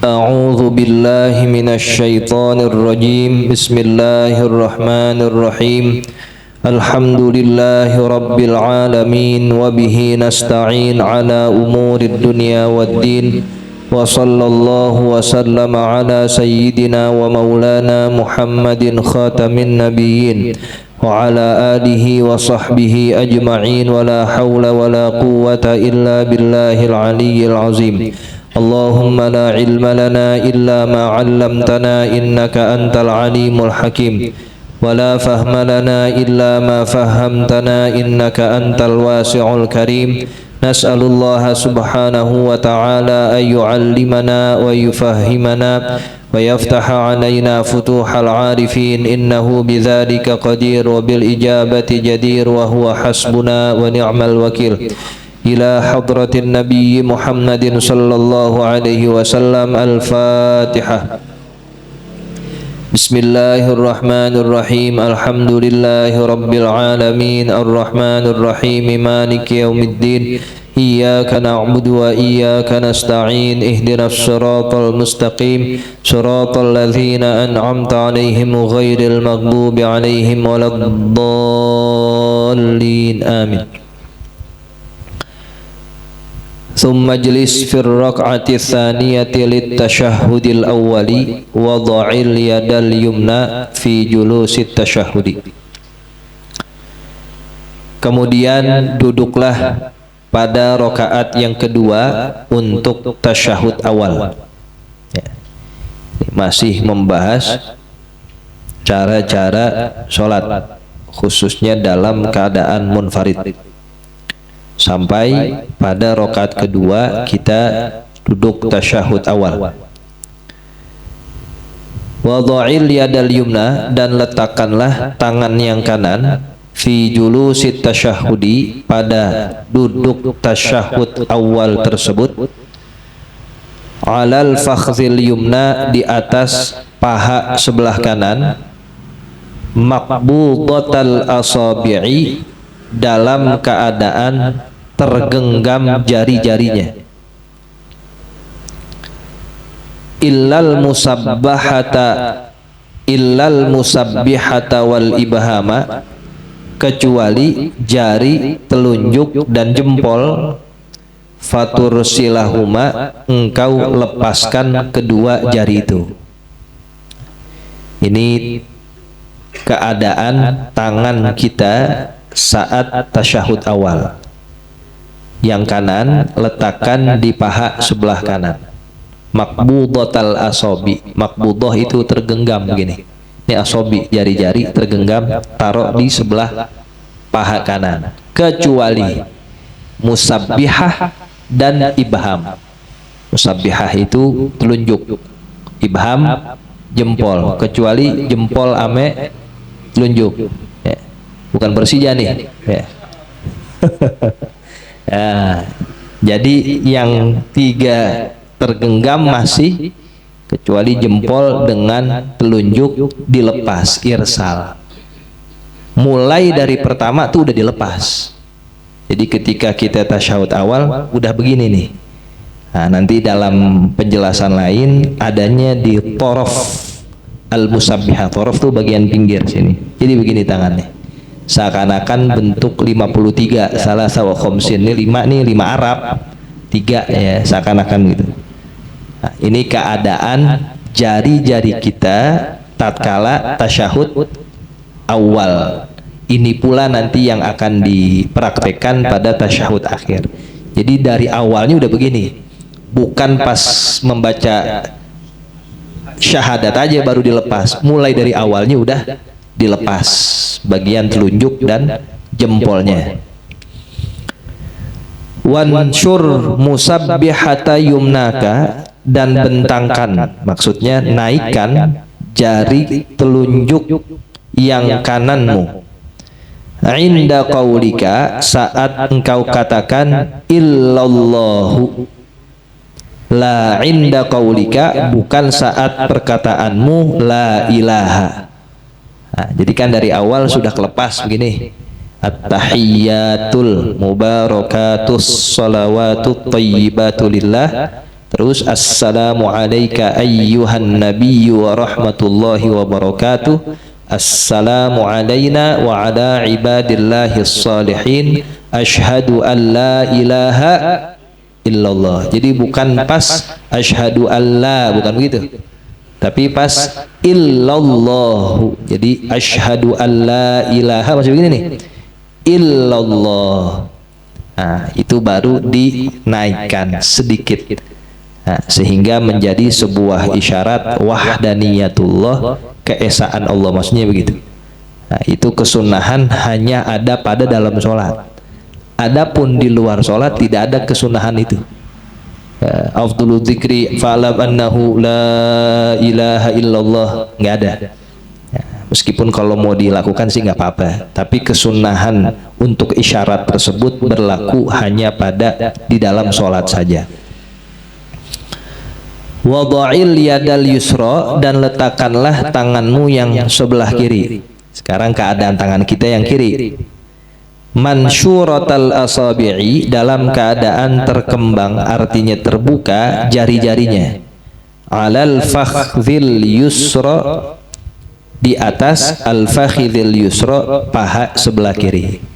أعوذ بالله من الشيطان الرجيم. بسم الله الرحمن الرحيم. الحمد لله رب العالمين، وبه نستعين على أمور الدنيا والدين، وصلى الله وسلم على سيدنا ومولانا محمد خاتم النبيين وعلى آله وصحبه أجمعين، ولا حول ولا قوة إلا بالله العلي العظيم. اللهم لا علم لنا إلا ما علمتنا إنك أنت العليم الحكيم، ولا فهم لنا إلا ما فهمتنا إنك أنت الواسع الكريم. نسأل الله سبحانه وتعالى أن يعلمنا ويفهمنا ويفتح علينا فتوح العارفين، إنه بذلك قدير وبالإجابة جدير، وهو حسبنا ونعم الوكيل. إلى حضرة النبي محمد صلى الله عليه وسلم. الفاتحة. بسم الله الرحمن الرحيم. الحمد لله رب العالمين، الرحمن الرحيم، مالك يوم الدين. إياك نعبد وإياك نستعين. اهدنا الصراط المستقيم، صراط الذين أنعمت عليهم غير المغضوب عليهم ولا الضالين. آمين. ثم اجلس في الركعة الثانية للتشهد الأول، وضع اليد اليمنى في جلوس التشهد. Kemudian duduklah pada rakaat yang kedua untuk tasyahud awal. Ya. Masih membahas cara-cara sholat, khususnya dalam keadaan munfarid. Sampai pada rakaat kedua kita duduk tasyahud awal. Wadha'il yadal yumna, dan letakkanlah tangan yang kanan fi julusit tasyahudi, pada duduk tasyahud awal tersebut, alal fakhzil yumna, di atas paha sebelah kanan, maqbudatal asabi'i, dalam keadaan tergenggam jari-jarinya. Illal musabbihata wal ibhama, kecuali jari telunjuk dan jempol. Fatursilahuma, engkau lepaskan kedua jari itu. Ini keadaan tangan kita saat tasyahud awal. Yang kanan letakkan di paha sebelah kanan. Maqbudatal asabi, maqbudah itu tergenggam begini. Ini asabi, jari-jari tergenggam, taruh di sebelah paha kanan. Kecuali musabbihah dan ibham. Musabbihah itu telunjuk, ibham jempol. Kecuali jempol ame telunjuk. Ya. Bukan Persija nih. Ya. Ya. Jadi yang tiga tergenggam masih, kecuali jempol dengan telunjuk dilepas, irsal. Mulai dari pertama tuh udah dilepas. Jadi ketika kita tasyahud awal udah begini nih. Nah, nanti dalam penjelasan lain adanya di torof al-musabbihah. Torof tuh bagian pinggir sini. Jadi begini tangannya. Seakan-akan bentuk 53, salah satu khomsin. Ini 5 nih, 5 Arab, 3 ya, seakan-akan gitu. Nah, ini keadaan jari-jari kita tatkala tasyahud awal. Ini pula nanti yang akan dipraktekkan pada tasyahud akhir. Jadi dari awalnya udah begini, bukan pas membaca syahadat aja baru dilepas. Mulai dari awalnya udah dilepas bagian telunjuk dan jempolnya. Wansyur musabbihata yumnaka, dan bentangkan, maksudnya naikkan jari telunjuk yang kananmu. Inda qaulika, saat engkau katakan illallahu. La inda qaulika, bukan saat perkataanmu la ilaha. Nah, jadi kan dari awal sudah kelepas begini. At-tahiyyatul mubarakatus salawatut thayyibatu lillah Terus assalamu alayka ayyuhan nabiyyu wa rahmatullahi wa barakatuh. Assalamu alayna wa ala ibadillahis salihin. Asyhadu an la ilaha illallah. Jadi bukan pas asyhadu alla, bukan begitu. Tapi pas illallah. Jadi asyhadu an la ilaha masih begini nih. Illallah. Nah, itu baru dinaikkan sedikit. Nah, sehingga menjadi sebuah isyarat wahdaniyatullah, keesaan Allah, maksudnya begitu. Nah, itu kesunahan hanya ada pada dalam sholat. Adapun di luar sholat tidak ada kesunahan itu. Afdhulu dzikri fa'lam annahu la ilaha illallah, nggak ada. Meskipun kalau mau dilakukan sih nggak apa-apa, tapi kesunahan untuk isyarat tersebut berlaku hanya pada di dalam sholat saja. Wada'il yadal yusra, dan letakkanlah tanganmu yang sebelah kiri. Sekarang keadaan tangan kita yang kiri. Mansyuratal asabi'i, dalam keadaan terkembang, artinya terbuka jari-jarinya. Alal fakhdzil yusra, di atas al-fakhidhil yusra, paha sebelah kiri.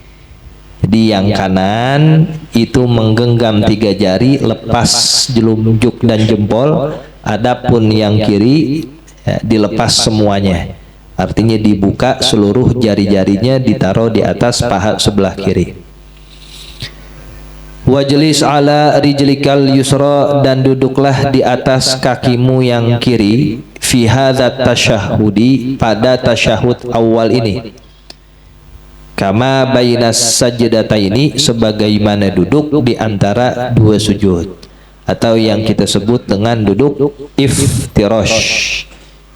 Jadi yang kanan itu menggenggam 3 jari, lepas jelunjuk dan jempol. Adapun yang kiri dilepas semuanya. Artinya dibuka seluruh jari-jarinya, ditaruh di atas paha sebelah kiri. Wajlis ala rijlikal yusra, dan duduklah di atas kakimu yang kiri. Fi hadzat tasyahudi, pada tasyahud awal ini. Kama bainas sajdataini, sebagaimana duduk di antara 2 sujud, atau yang kita sebut dengan duduk iftirash.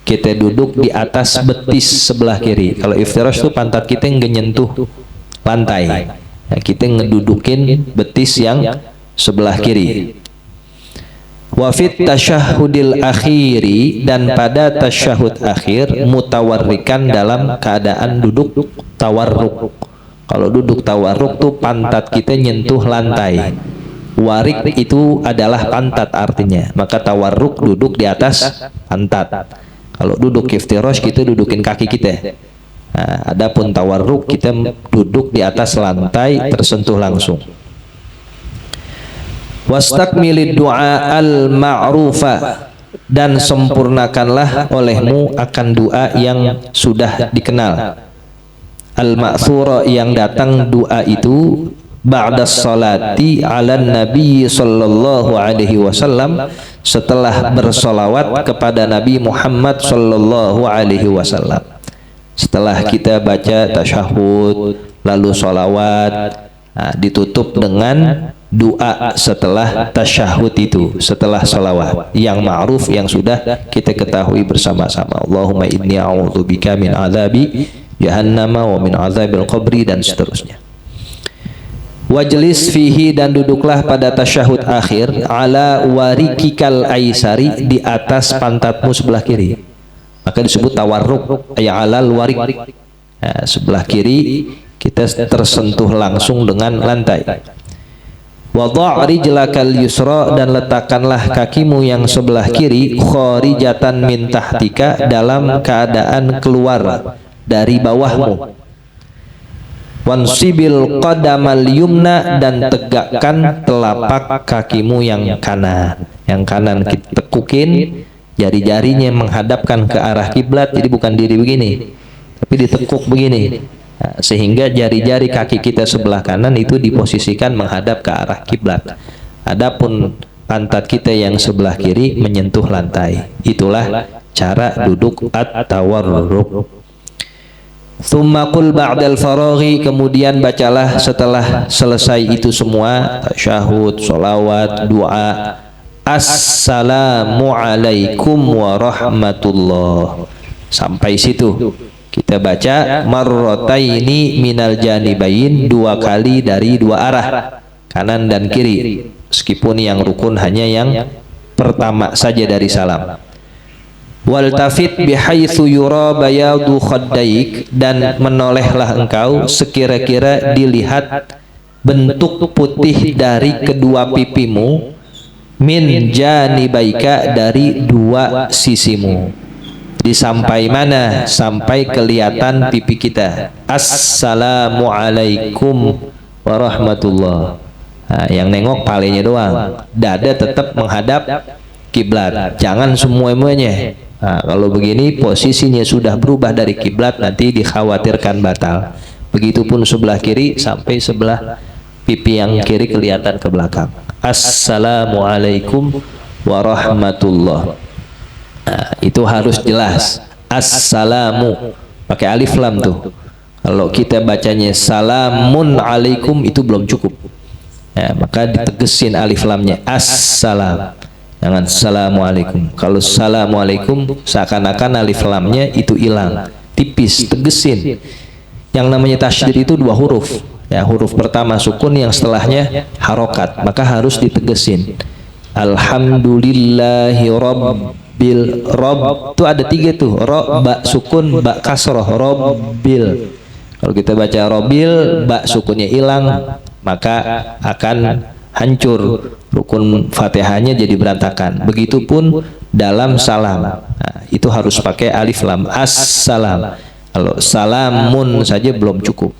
Kita duduk di atas betis sebelah kiri. Kalau iftirash itu pantat kita nggak nyentuh lantai. Nah, kita ngedudukin betis yang sebelah kiri. Wa fit tasyahudil akhiri, dan pada tasyahud akhir mutawarrikan, dalam keadaan duduk tawarruk. Kalau duduk tawarruk tuh pantat kita nyentuh lantai. Warik itu adalah pantat artinya, maka tawarruk duduk di atas pantat. Kalau duduk iftirash kita dudukin kaki kita. Nah, adapun tawarruk kita duduk di atas lantai, tersentuh langsung. Wastakmilid du'a al-ma'rufa, dan sempurnakanlah olehmu akan doa yang sudah dikenal. Al-ma'thura, yang datang doa itu ba'da salati ala nabi sallallahu alaihi wasallam, setelah bersolawat kepada Nabi Muhammad sallallahu alaihi wasallam. Setelah kita baca tasyahud lalu solawat, nah, ditutup dengan doa setelah tasyahud itu, setelah salawat yang ma'ruf, yang sudah kita ketahui bersama-sama. Allahumma inni a'udzubika min azabi jahannama wa min azabil qabri, dan seterusnya. Wajlis fihi, dan duduklah pada tasyahud akhir ala warikikal aisari, di atas pantatmu sebelah kiri. Maka disebut tawarruk, ya alal warik. Nah, sebelah kiri kita tersentuh langsung dengan lantai. Wadha' rijlakal yusra, dan letakkanlah kakimu yang sebelah kiri kharijatan min tahtika, dalam keadaan keluar dari bawahmu. Wansibil qadamal yumna, dan tegakkan telapak kakimu yang kanan. Yang kanan kita tekukin, jari-jarinya menghadapkan ke arah kiblat, jadi bukan diri begini, tapi ditekuk begini. Nah, sehingga jari-jari kaki kita sebelah kanan itu diposisikan menghadap ke arah kiblat. Adapun pantat kita yang sebelah kiri menyentuh lantai. Itulah cara duduk at-tawarruk. Tsumma qul ba'dal faraghi, kemudian bacalah setelah selesai itu semua, tasyahud, sholawat, doa, assalamu alaikum warahmatullah. Sampai situ kita baca marrataini minal janibain, 2 kali dari 2 arah, kanan dan kiri, meskipun yang rukun hanya yang pertama saja dari salam. Waltafit bihaitsu yura bayadu khaddaik, dan menolehlah engkau sekira-kira dilihat bentuk putih dari kedua pipimu. min janibaika, dari dua sisimu. Disampai mana? Sampai kelihatan pipi kita. Assalamualaikum warahmatullah. Nah, yang nengok palanya doang, dada tetap menghadap kiblat, jangan semuanya. Nah, kalau begini posisinya sudah berubah dari kiblat, nanti dikhawatirkan batal. Begitupun sebelah kiri sampai sebelah pipi yang kiri kelihatan ke belakang. Assalamualaikum warahmatullah. Nah, itu harus jelas. Assalamu pakai alif lam tuh. Kalau kita bacanya salamun alaikum itu belum cukup. Ya, maka ditegesin alif lamnya. Assalam. Jangan assalamualaikum. Kalau assalamualaikum seakan-akan alif lamnya itu hilang. Tipis, tegesin. Yang namanya tasydid itu dua huruf. Ya, huruf pertama sukun, yang setelahnya harokat, maka harus ditegesin. Alhamdulillahi rabbil, rob itu ada tiga tuh, ro, ba sukun, ba kasroh, robbil. Kalau kita baca robil, ba sukunnya hilang, maka akan hancur, rukun fatihahnya jadi berantakan. Begitupun dalam salam, nah, itu harus pakai alif lam. Assalam. Kalau salamun saja belum cukup,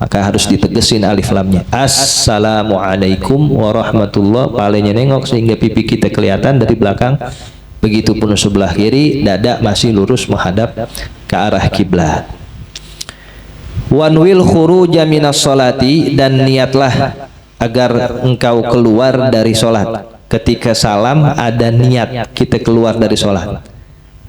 maka harus ditegesin alif lamnya. Assalamualaikum warahmatullah, palanya nengok sehingga pipi kita kelihatan dari belakang. Begitupun sebelah kiri, dada masih lurus menghadap ke arah kiblat. Wanwil khuruja minas sholati, dan niatlah agar engkau keluar dari sholat. Ketika salam ada niat kita keluar dari sholat.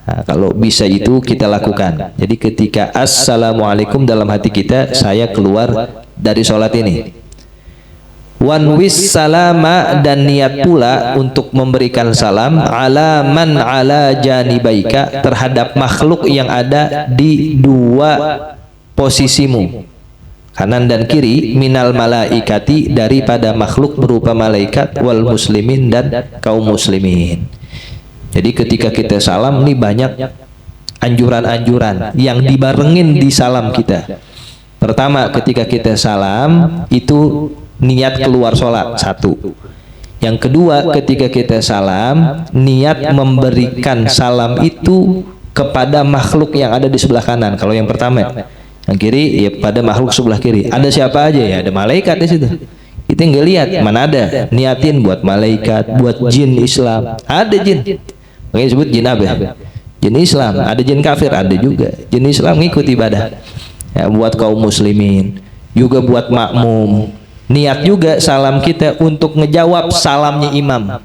Nah, kalau bisa itu kita lakukan. Jadi ketika assalamualaikum dalam hati kita, saya keluar dari sholat ini. Wanwis salama, dan niat pula untuk memberikan salam ala man ala janibaika, terhadap makhluk yang ada di dua posisimu, kanan dan kiri, minal malaikati, daripada makhluk berupa malaikat, wal muslimin, dan kaum muslimin. Jadi ketika kita salam ini banyak anjuran-anjuran yang dibarengin di salam kita. Pertama, ketika kita salam itu niat keluar sholat, satu. Yang kedua, ketika kita salam niat memberikan salam itu kepada makhluk yang ada di sebelah kanan. Kalau yang pertama, yang kiri ya pada makhluk sebelah kiri. Ada siapa aja ya? Ada malaikat di situ. Kita nggak lihat mana ada. Niatin buat malaikat, buat jin Islam. Ada jin. Makanya disebut jin apa? Jin Islam. Ada jin kafir, ada juga. Jin Islam ngikut ibadah. Ya, buat kaum muslimin, juga buat makmum. Niat juga salam kita untuk ngejawab salamnya imam.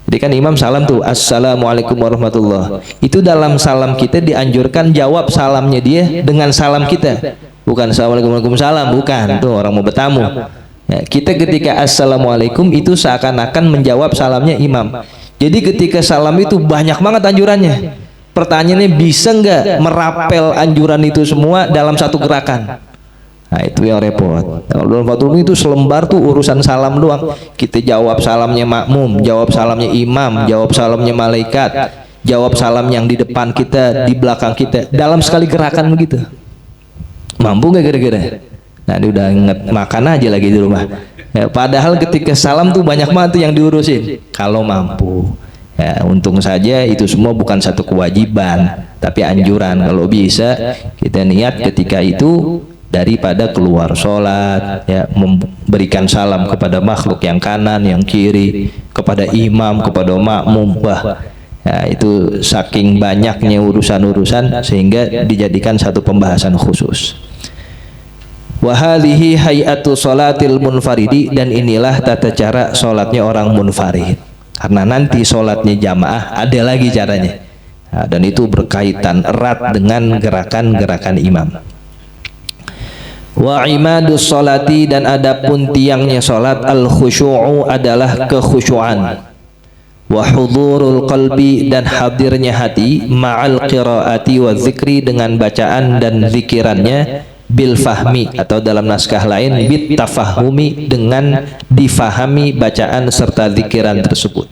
Jadi kan imam salam tuh, assalamualaikum warahmatullah. Itu dalam salam kita dianjurkan jawab salamnya dia dengan salam kita. Bukan assalamualaikum waalaikumsalam, bukan. Tuh orang mau bertamu. Ya, kita ketika assalamualaikum itu seakan-akan menjawab salamnya imam. Jadi ketika salam itu banyak banget anjurannya. Pertanyaannya, bisa nggak merapel anjuran itu semua dalam satu gerakan? Nah itu yang repot. Kalau dalam Fathul itu selembar tuh urusan salam doang. Kita jawab salamnya makmum, jawab salamnya imam, jawab salamnya malaikat, jawab salam yang di depan kita, di belakang kita, dalam sekali gerakan begitu. Mampu nggak kira-kira? Nah dia udah inget makan aja lagi di rumah. Ya, padahal ketika salam tuh banyak banget tuh yang diurusin. Kalau mampu. Ya, untung saja itu semua bukan satu kewajiban, tapi anjuran. Kalau bisa kita niat ketika itu daripada keluar sholat, ya, memberikan salam kepada makhluk yang kanan, yang kiri, kepada imam, kepada makmum. Wah, ya, itu saking banyaknya urusan-urusan sehingga dijadikan satu pembahasan khusus. Wa hadhihi hay'atu sholatil munfaridi, dan inilah tata cara sholatnya orang munfarid. Karena nanti sholatnya jamaah ada lagi caranya. Nah, dan itu berkaitan erat dengan gerakan-gerakan imam. Wa imadus sholati, dan adapun tiangnya sholat, al khusyu'u adalah kekhusyuan. Wa hudurul qalbi, dan hadirnya hati, ma'al qiraati wa zikri, dengan bacaan dan zikirannya, bil fahmi, atau dalam naskah lain bit tafahumi, dengan difahami bacaan serta zikiran tersebut.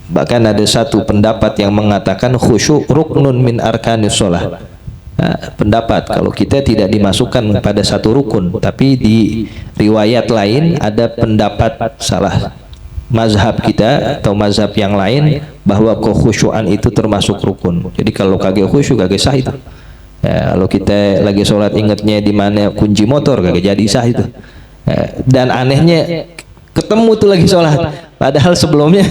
Bahkan ada satu pendapat yang mengatakan khusyuk ruknun min arkanis sholah. Nah, pendapat kalau kita tidak dimasukkan pada satu rukun, tapi di riwayat lain ada pendapat salah mazhab kita atau mazhab yang lain bahwa kekhusyuan itu termasuk rukun. Jadi kalau kagak khusyuk kagak sah itu. Ya, kalau kita lagi sholat ingatnya di mana kunci motor kagak jadi sah itu. Ya, dan anehnya ketemu tuh lagi sholat, padahal sebelumnya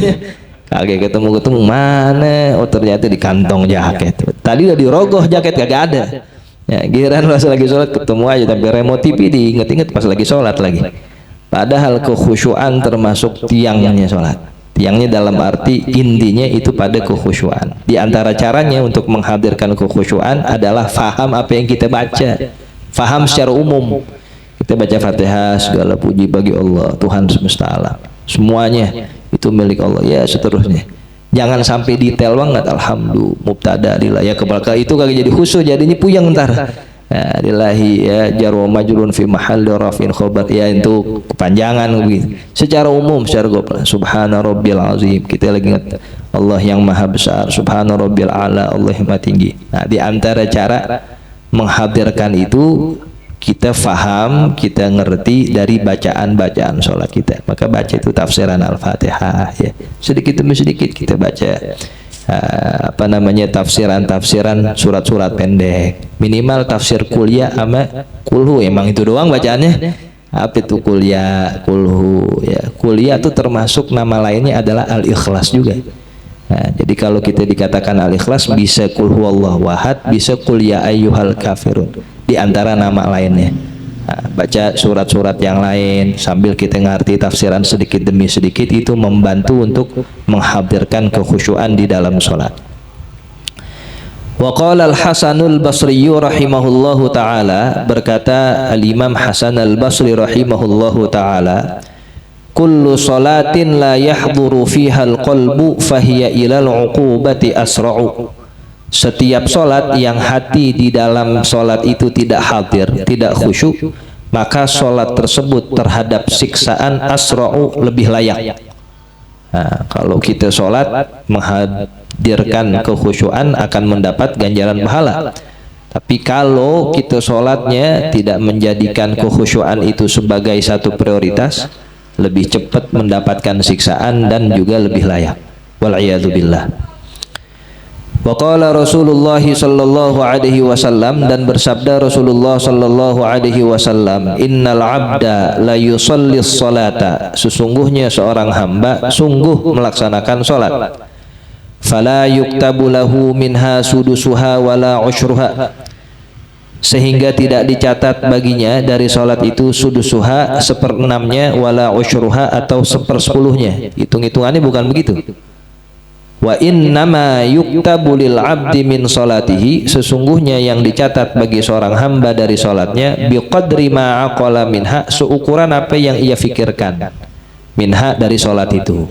kagak ketemu mana? Oh ternyata di kantong jaket. Tadi udah dirogoh jaket kagak ada. Ya, giliran pas lagi sholat ketemu aja, tapi remote TV diinget-inget pas lagi sholat lagi. Padahal kekhusyuan termasuk tiangnya sholat. Tiangnya dalam arti intinya itu pada kekhusyuan. Di antara caranya untuk menghadirkan kekhusyuan adalah faham apa yang kita baca. Faham secara umum. Kita baca Fatihah, segala puji bagi Allah, Tuhan semesta alam. Semuanya itu milik Allah. Ya seterusnya. Jangan sampai detail banget. Alhamdulillah, mubtada, lillah. Ya kebal itu kagak jadi khusyuk, jadinya puyeng ntar. Ya, lillahi ya jarwa majrun fi mahalli rafin khobar, ya itu kepanjangan begitu. Secara umum, secara global, subhana rabbil azim, kita lagi ingat Allah yang maha besar, subhana rabbil ala, Allah yang maha tinggi. Nah, di antara cara menghadirkan itu kita faham, kita ngerti dari bacaan-bacaan sholat kita. Maka baca itu tafsiran Al-Fatihah ya. Sedikit demi sedikit kita baca tafsiran surat-surat pendek, minimal tafsir kuliah sama kulhu. Emang itu doang bacaannya. Apa itu kuliah, kulhu ya. Kuliah itu termasuk nama lainnya adalah Al-Ikhlas juga. Nah, jadi kalau kita dikatakan Al-Ikhlas bisa kul huwallahu ahad, bisa kul ya ayyuhal kafirun, di antara nama lainnya. Nah, baca surat-surat yang lain sambil kita ngerti tafsiran sedikit demi sedikit, itu membantu untuk menghadirkan kekhusyuan di dalam sholat. Wa qala al-Hasanul Basri rahimahullahu ta'ala, berkata al-Imam Hasan al-Basri rahimahullahu ta'ala, kullu salatin la yahduru fiha al-qalbu fahiya ilal uqubati asra'u. Setiap solat yang hati di dalam solat itu tidak hadir, tidak khusyuk, maka solat tersebut terhadap siksaan asra'u, lebih layak. Nah, kalau kita solat menghadirkan kekhusyuan akan mendapat ganjaran pahala. Tapi kalau kita solatnya tidak menjadikan kekhusyuan itu sebagai satu prioritas, lebih cepat mendapatkan siksaan dan juga lebih layak. Wal'iyadu billah. Wa qala Rasulullah sallallahu alaihi wasallam, dan bersabda Rasulullah sallallahu alaihi wasallam, innal abda la yusalli sholata, sesungguhnya seorang hamba sungguh melaksanakan salat, fala yuktabu lahu minha sudusuha wala ushruha, sehingga tidak dicatat baginya dari salat itu sudusuha, seperenamnya, wala ushruha atau sepersepuluhnya. Hitung-hitungannya bukan begitu. Wa innama yuktabu lil abdi min salatihi, sesungguhnya yang dicatat bagi seorang hamba dari salatnya, biqadri ma aqala minha, seukuran apa yang ia fikirkan minha dari salat itu.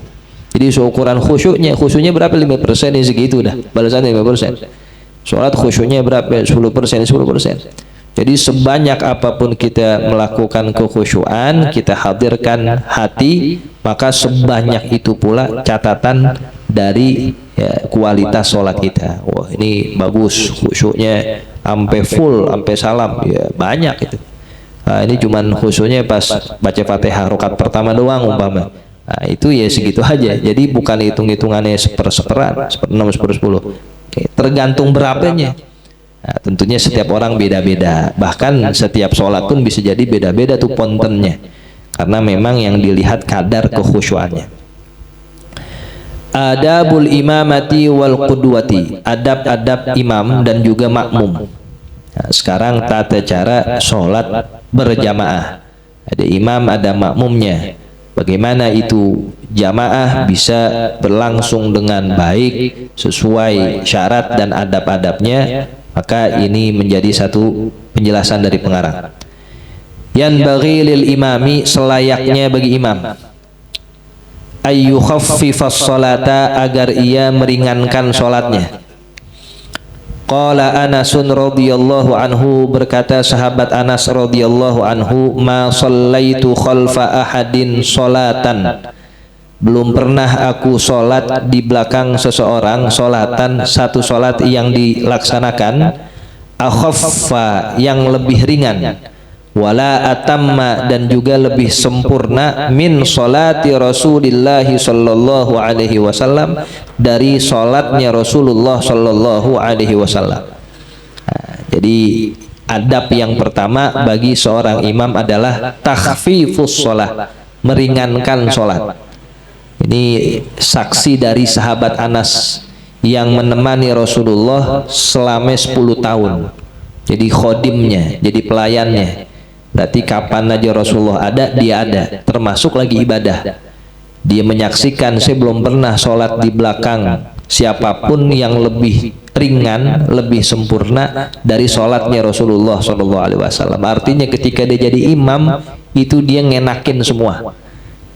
Jadi seukuran khusyuknya berapa, 5% ya segitu dah, balasannya 5%. Salat khusyuknya berapa, 10%. Jadi sebanyak apapun kita melakukan kekhusyuan, kita hadirkan hati, maka sebanyak itu pula catatan dari ya, kualitas sholat kita. Wah ini bagus, khusyuknya sampai full, sampai salam, ya banyak itu. Nah, ini cuman khusyuknya pas baca Fatihah rakaat pertama doang umpama. Nah, itu ya segitu aja. Jadi bukan hitung-hitungannya seperan, 1/6, 1/10. Tergantung berapanya. Nah, tentunya setiap orang beda-beda. Bahkan setiap sholat pun bisa jadi beda-beda tuh pontennya. Karena memang yang dilihat kadar kekhusyuannya. Adabul imamati wal qudwati, adab-adab imam dan juga makmum. Nah, sekarang tata cara sholat berjamaah. Ada imam, ada makmumnya. Bagaimana itu jamaah bisa berlangsung dengan baik sesuai syarat dan adab-adabnya, maka ini menjadi satu penjelasan dari pengarang. Yanbaghi lil imami, selayaknya bagi imam, ayyukhaffifas sholata, agar ia meringankan sholatnya. Qala Anasun radhiyallahu anhu, berkata sahabat Anas radhiyallahu anhu, ma shallaitu khalfa ahadin sholatan, belum pernah aku sholat di belakang seseorang, sholatan, satu sholat yang dilaksanakan, akhaffa, yang lebih ringan, wala atamma dan juga lebih sempurna min salati Rasulillah sallallahu alaihi wasallam dari salatnya Rasulullah sallallahu alaihi wasallam. Jadi adab yang pertama bagi seorang imam adalah takhfifus shalah, meringankan salat. Ini saksi dari sahabat Anas yang menemani Rasulullah selama 10 tahun. Jadi khodimnya, jadi pelayannya. Berarti kapan aja Rasulullah ada, dia ada. Termasuk lagi ibadah. Dia menyaksikan, saya belum pernah sholat di belakang siapapun yang lebih ringan, lebih sempurna dari sholatnya Rasulullah SAW. Artinya ketika dia jadi imam, itu dia ngenakin semua.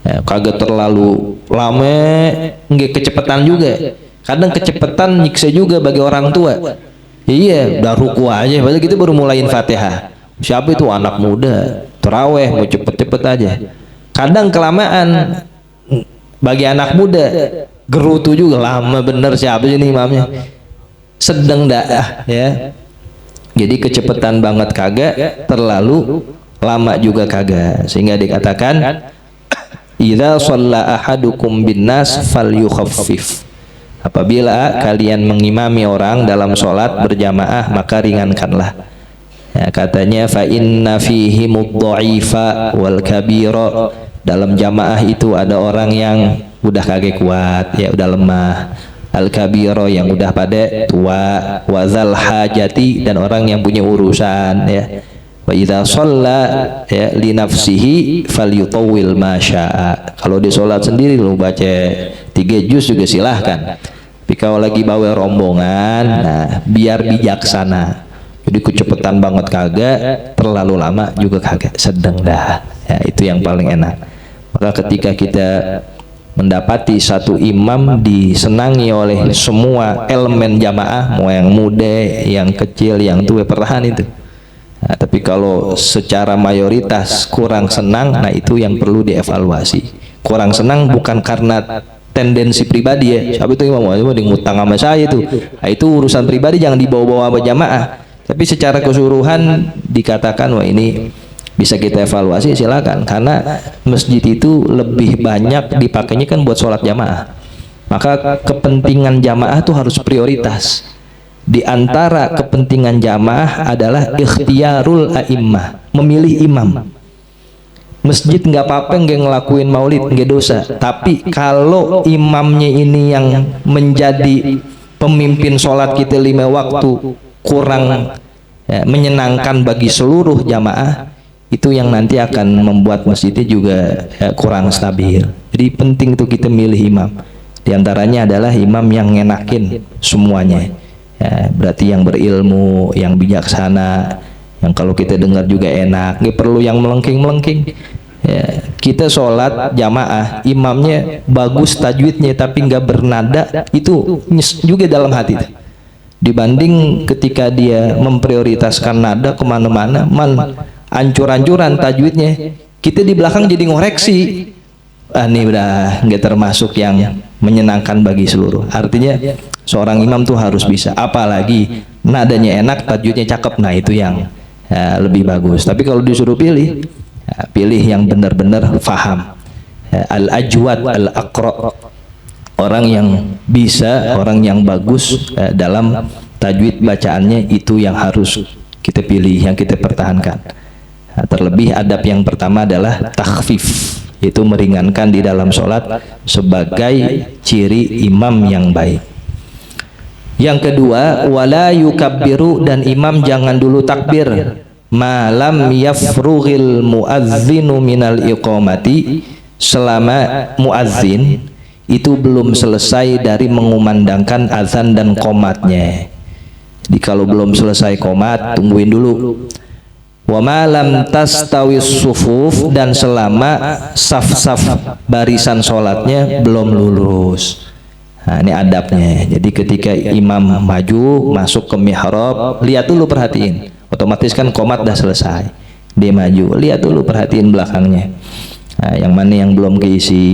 Ya, kagak terlalu lama, nggak kecepatan juga. Kadang kecepatan nyiksa juga bagi orang tua. Iya, udah ruku aja, padahal kita baru mulain Fatihah. Siapa itu anak muda, terawih mau cepet-cepet aja. Kadang kelamaan bagi anak muda, gerutu juga lama bener, siapa sih ini imamnya? Sedang dah ya. Jadi kecepatan banget kagak, terlalu lama juga kagak. Sehingga dikatakan idza shalla ahadukum binnas falyukhaffif. Apabila kalian mengimami orang dalam sholat berjamaah, maka ringankanlah. Ya, katanya fa inna fihi mudha'ifa wal kabira. Dalam jamaah itu ada orang yang udah kagak kuat, ya udah lemah. Al kabira yang udah pada tua, wazal hajati dan orang yang punya urusan, ya. Wa idza shalla ya li nafsihi falyutawwil ma syaa. Kalau di salat sendiri lu baca 3 juz juga silahkan. Tapi kalau lagi bawa rombongan, nah biar bijaksana. Jadi kecepatan banget kagak, terlalu lama juga kagak, sedang dah. Ya, itu yang paling enak. Maka ketika kita mendapati satu imam disenangi oleh semua elemen jamaah, mau yang muda, yang kecil, yang tua, pertahan itu. Nah, tapi kalau secara mayoritas kurang senang, nah itu yang perlu dievaluasi. Kurang senang bukan karena tendensi pribadi ya, siapa itu imam mau ngutang sama saya itu. Nah, itu urusan pribadi, jangan dibawa-bawa sama jamaah. Tapi secara keseluruhan dikatakan wah ini bisa kita evaluasi, silakan. Karena masjid itu lebih banyak dipakainya kan buat sholat jamaah. Maka kepentingan jamaah itu harus prioritas. Di antara kepentingan jamaah adalah ikhtiyarul a'immah, memilih imam. Masjid nggak apa-apa nggak ngelakuin maulid, nggak dosa. Tapi kalau imamnya ini yang menjadi pemimpin sholat kita 5 waktu kurang ya, menyenangkan bagi seluruh jamaah, itu yang nanti akan membuat masjidnya juga ya, kurang stabil. Jadi penting tuh kita milih imam. Di antaranya adalah imam yang ngenakin semuanya. Ya, berarti yang berilmu, yang bijaksana, yang kalau kita dengar juga enak, nggak perlu yang melengking-melengking. Ya, kita sholat jamaah, imamnya bagus tajwidnya tapi nggak bernada, itu juga dalam hati. Dibanding ketika dia memprioritaskan nada kemana-mana, ancur-ancuran tajwidnya, kita di belakang jadi ngoreksi. Ini udah nggak termasuk yang menyenangkan bagi seluruh. Artinya seorang imam tuh harus bisa, apalagi nadanya enak, tajwidnya cakep, nah itu yang ya, lebih bagus. Tapi kalau disuruh pilih, ya, pilih yang benar-benar faham, ya, al-ajwad, al-aqra, orang yang bisa, orang yang bagus dalam tajwid bacaannya, itu yang harus kita pilih, yang kita pertahankan. Nah, terlebih adab yang pertama adalah takhfif, itu meringankan di dalam sholat sebagai ciri imam yang baik. Yang kedua, wala yukabbiru, dan imam jangan dulu takbir malam yafrughil muadzinu minal iqamati, selama muadzin itu belum selesai dari mengumandangkan azan dan qomatnya. Jadi kalau belum selesai qomat, tungguin dulu. Wa malam tastawis sufuf, dan selama saf-saf barisan sholatnya belum lurus. Nah, ini adabnya. Jadi ketika imam maju masuk ke mihrab, lihat dulu, perhatiin. Otomatis kan qomat dah selesai, dia maju, lihat dulu, perhatiin belakangnya. Nah, yang mana yang belum keisi,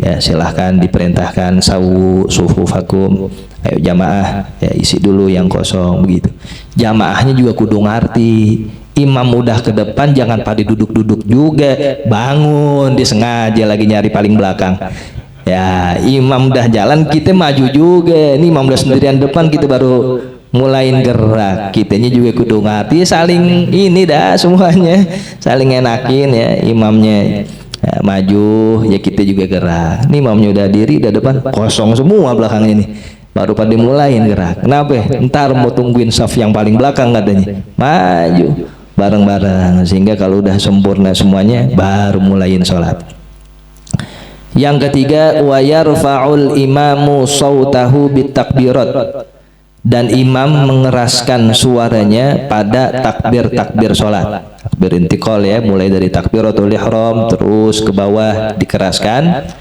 ya silahkan diperintahkan sawu sufufakum, ayo jamaah ya isi dulu yang kosong, begitu. Jamaahnya juga kudu ngerti imam udah ke depan jangan pada duduk-duduk juga, bangun, disengaja lagi nyari paling belakang. Ya, imam udah jalan kita maju juga, ini imam udah sendirian depan kita baru mulain gerak, kitanya juga kudu ngerti, saling ini dah semuanya, saling enakin ya, imamnya ya, maju ya kita juga gerak. Ini imamnya udah diri udah depan kosong semua belakang ini, baru pada dimulain gerak. Kenapa? Ntar mau tungguin saf yang paling belakang katanya, maju bareng-bareng sehingga kalau udah sempurna semuanya baru mulain sholat. Yang ketiga, wa yarfa'ul imamu sautahu bitakbirat, dan imam mengeraskan suaranya pada takbir-takbir sholat, takbir intiqal ya, mulai dari takbiratul ihram terus ke bawah dikeraskan.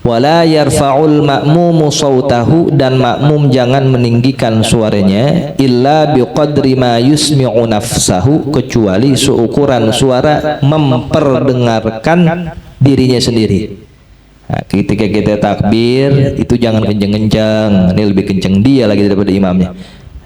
Wala yarfa'ul ma'mumu sautahu, dan makmum jangan meninggikan suaranya illa biqadri ma yusmi'u nafsahu, kecuali seukuran suara memperdengarkan dirinya sendiri. Nah, ketika kita takbir itu jangan kenceng-kenceng, ini lebih kenceng dia lagi daripada imamnya.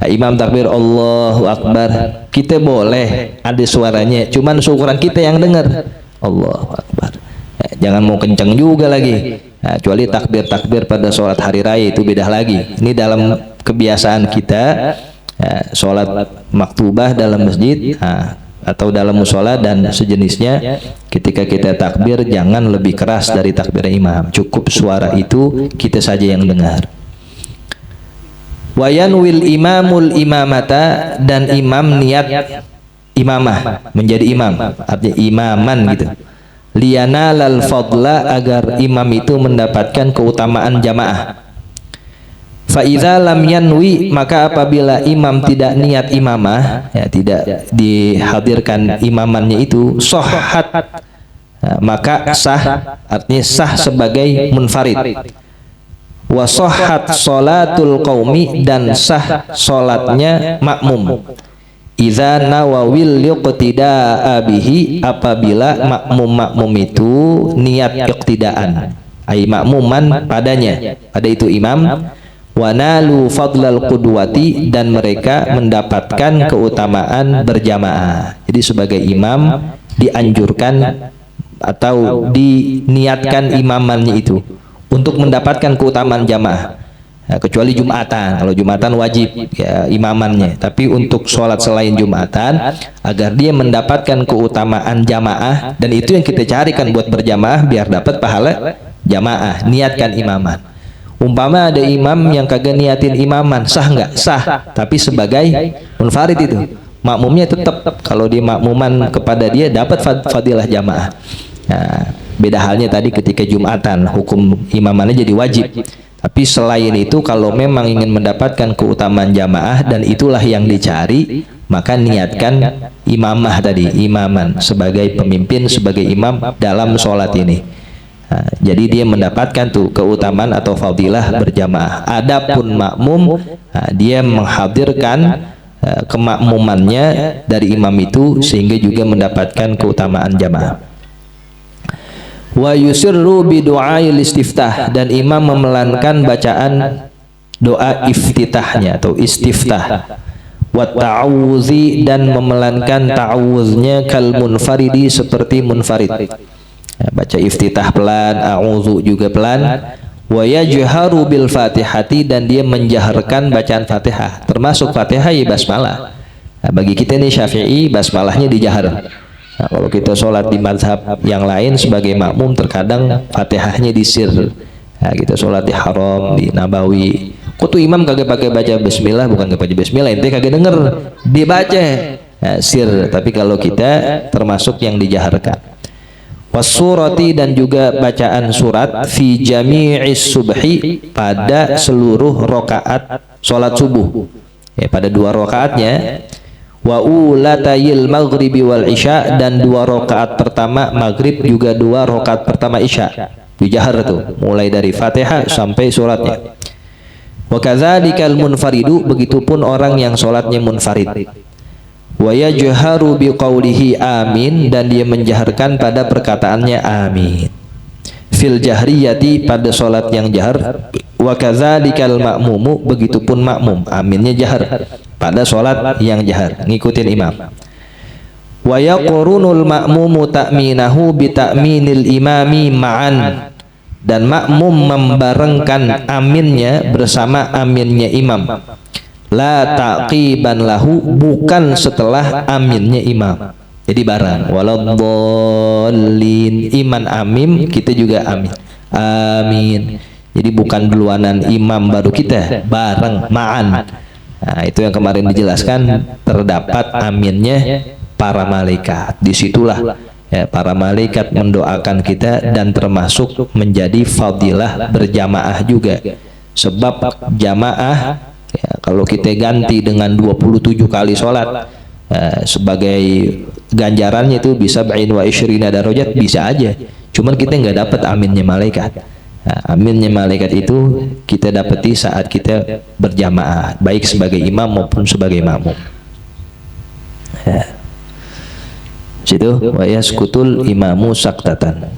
Nah, imam takbir Allahu Akbar, kita boleh ada suaranya, cuman seukuran kita yang dengar Allahu Akbar. Nah, jangan mau kenceng juga lagi. Nah, kecuali takbir-takbir pada sholat hari raya itu beda lagi. Ini dalam kebiasaan kita sholat maktubah dalam masjid atau dalam musola dan sejenisnya, ketika kita takbir jangan lebih keras dari takbir imam, cukup suara itu kita saja yang dengar. Wayanwil imamul imamata, dan imam niat imamah, menjadi imam, artinya imaman gitu. Liyanalal fadla, agar imam itu mendapatkan keutamaan jamaah. Fa'idha lam yanwi, maka apabila imam tidak niat imamah, ya, tidak dihadirkan imamannya itu, sohat, maka sah, artinya sah sebagai munfarid. Wa sohat sholatul qaumi, dan sah sholatnya makmum. Idza nawawil liqtida'a bihi, apabila makmum itu niat iqtidaan, ai makmuman padanya, pada itu imam. Wanalu fadlal qudwati, dan mereka mendapatkan keutamaan berjamaah. Jadi sebagai imam dianjurkan atau diniatkan imamannya itu untuk mendapatkan keutamaan jamaah. Nah, kecuali Jumatan, kalau Jumatan wajib ya imamannya, tapi untuk sholat selain Jumatan agar dia mendapatkan keutamaan jamaah, dan itu yang kita carikan buat berjamaah biar dapat pahala jamaah, niatkan imaman. Umpama ada imam yang kagak niatin imaman, sah nggak? Sah, tapi sebagai munfarid itu, makmumnya tetap kalau di makmuman kepada dia dapat fadilah jamaah. Nah, beda halnya tadi ketika Jumatan, hukum imamannya jadi wajib. Tapi selain itu, kalau memang ingin mendapatkan keutamaan jamaah dan itulah yang dicari, maka niatkan imamah tadi, imaman sebagai pemimpin, sebagai imam dalam sholat ini. Nah, jadi dia mendapatkan tuh keutamaan atau fadilah berjamaah. Adapun makmum, nah, dia menghadirkan kemakmumannya dari imam itu sehingga juga mendapatkan keutamaan jamaah. Wa yusirru bi du'ail istiftah, dan imam memelankan bacaan doa iftitahnya atau istiftah. Wa ta'awuzi, dan memelankan ta'awuznya kal munfaridi, seperti munfarid. Ya, baca iftitah pelan, a'udzu juga pelan. Wa yajharu bil fatihati, dan dia menjaharkan bacaan Fatihah, termasuk Fatihah ya basmalah. Nah, bagi kita ini Syafi'i, basmalahnya dijahar. Nah, kalau kita sholat di mazhab yang lain sebagai makmum, terkadang Fatihahnya disir. Nah, kita sholat di Haram, di Nabawi, kok tuh imam kagak pakai baca bismillah, bukan kagak baca bismillah, ente kagak denger dibaca, nah, sir. Tapi kalau kita termasuk yang dijaharkan. Wasurati, dan juga bacaan surat fi jami'is subhi, pada seluruh rokaat sholat subuh ya, pada 2 rokaatnya. Wa ulatayil maghribi wal isya, dan 2 rokaat pertama maghrib juga 2 rokaat pertama isya dijahar tuh, mulai dari Fatihah sampai suratnya. Wa kadzzalikal munfaridu, begitupun orang yang sholatnya munfarid. Wa yajharu biqaulihi amin, dan dia menjaharkan pada perkataannya amin. Fil jahriyati, pada sholat yang jahar. Wa kadzalikal ma'mumu, begitupun makmum aminnya jahar pada sholat yang jahar, ngikutin imam. Wa yaqrunul ma'mumu ta'minahu bi ta'minil imami ma'an, dan makmum membarengkan aminnya bersama aminnya imam. La taqiban lahu, bukan setelah aminnya imam. Jadi bareng. Waladdallin, iman amin, kita juga amin. Amin. Jadi bukan duluanan imam baru kita, bareng ma'an. Nah, itu yang kemarin dijelaskan, terdapat aminnya para malaikat. Disitulah ya, para malaikat mendoakan kita, dan termasuk menjadi fadilah berjamaah juga. Sebab jamaah ya, kalau kita ganti dengan 27 kali sholat sebagai ganjarannya itu bisa ba'in wa isyrina darajat, bisa aja. Cuman kita nggak dapat aminnya malaikat. Nah, aminnya malaikat itu kita dapati saat kita berjamaah, baik sebagai imam maupun sebagai makmum. Ya. Situ wa yaskutul imamu saktatan.